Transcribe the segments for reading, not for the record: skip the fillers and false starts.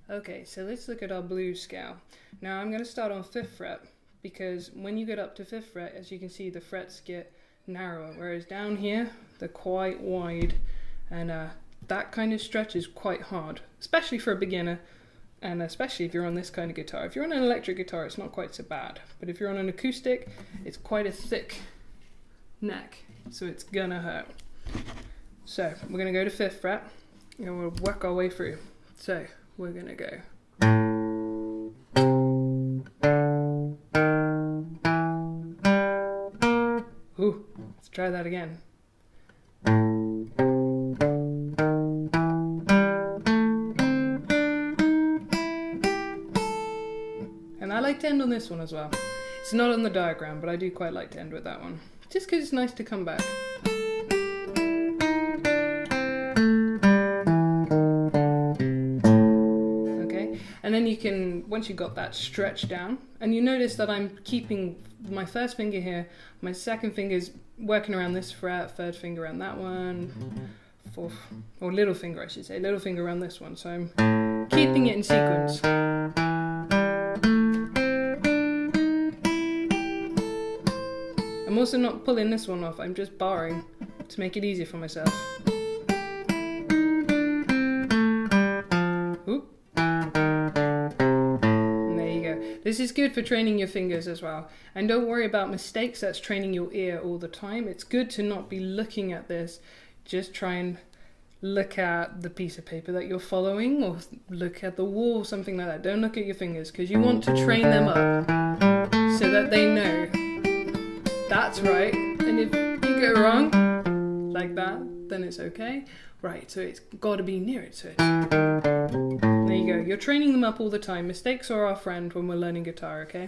Okay, so let's look at our blues scale. Now I'm going to start on 5th fret, because when you get up to 5th fret, as you can see, the frets get narrower, whereas down here they're quite wide, and that kind of stretch is quite hard, especially for a beginner, and especially if you're on this kind of guitar. If you're on an electric guitar, it's not quite so bad, but if you're on an acoustic, it's quite a thick neck, so it's gonna hurt. So we're gonna go to 5th fret, and we'll work our way through. So we're gonna go. Ooh, let's try that again. And I like to end on this one as well. It's not on the diagram, but I do quite like to end with that one, just because it's nice to come back. And then you can, once you've got that stretch down, and you notice that I'm keeping my first finger here, my second finger is working around this fret, third finger around that one, fourth, or little finger I should say, little finger around this one, so I'm keeping it in sequence. I'm also not pulling this one off, I'm just barring to make it easier for myself. This is good for training your fingers as well. And don't worry about mistakes, that's training your ear all the time. It's good to not be looking at this. Just try and look at the piece of paper that you're following, or look at the wall, something like that. Don't look at your fingers, because you want to train them up so that they know that's right. And if you go wrong, like that, then it's okay. Right, so it's got to be near it. So there you go. You're training them up all the time. Mistakes are our friend when we're learning guitar, okay?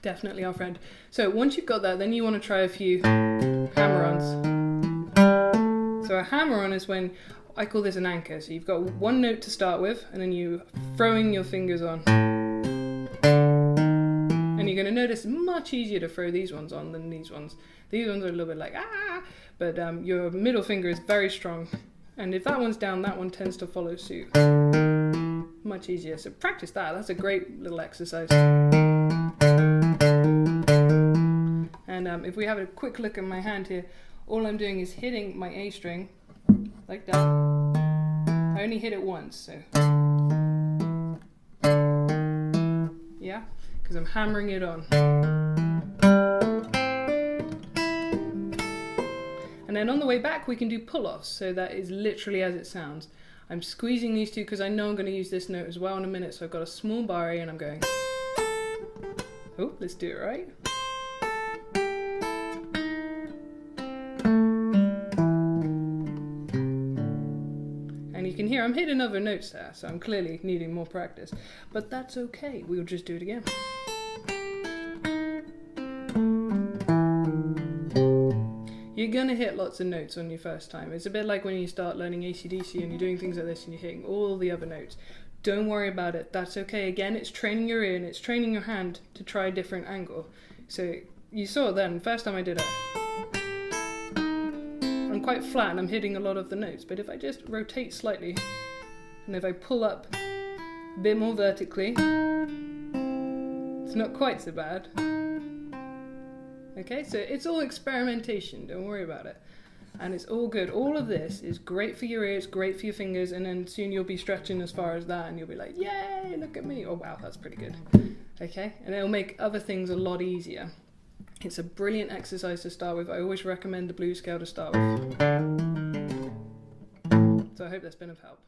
Definitely our friend. So once you've got that, then you want to try a few hammer-ons. So a hammer-on is when, I call this an anchor. So you've got one note to start with, and then you throwing your fingers on. And you're going to notice it's much easier to throw these ones on than these ones. These ones are a little bit like, ah! But your middle finger is very strong. And if that one's down, that one tends to follow suit. Much easier. So practice that. That's a great little exercise. And if we have a quick look at my hand here, all I'm doing is hitting my A string like that. I only hit it once, so. Yeah, because I'm hammering it on. And then on the way back we can do pull-offs, so that is literally as it sounds. I'm squeezing these two because I know I'm going to use this note as well in a minute, so I've got a small bar A and I'm going. Oh, let's do it right. And you can hear I'm hitting other notes there, so I'm clearly needing more practice. But that's okay, we'll just do it again. You're going to hit lots of notes on your first time. It's a bit like when you start learning AC/DC and you're doing things like this and you're hitting all the other notes. Don't worry about it. That's okay. Again, it's training your ear and it's training your hand to try a different angle. So you saw then, first time I did it, I'm quite flat and I'm hitting a lot of the notes. But if I just rotate slightly and if I pull up a bit more vertically, it's not quite so bad. Okay, so it's all experimentation, don't worry about it. And it's all good. All of this is great for your ears, great for your fingers, and then soon you'll be stretching as far as that and you'll be like, yay, look at me. Oh wow, that's pretty good. Okay, and it'll make other things a lot easier. It's a brilliant exercise to start with. I always recommend the blues scale to start with. So I hope that's been of help.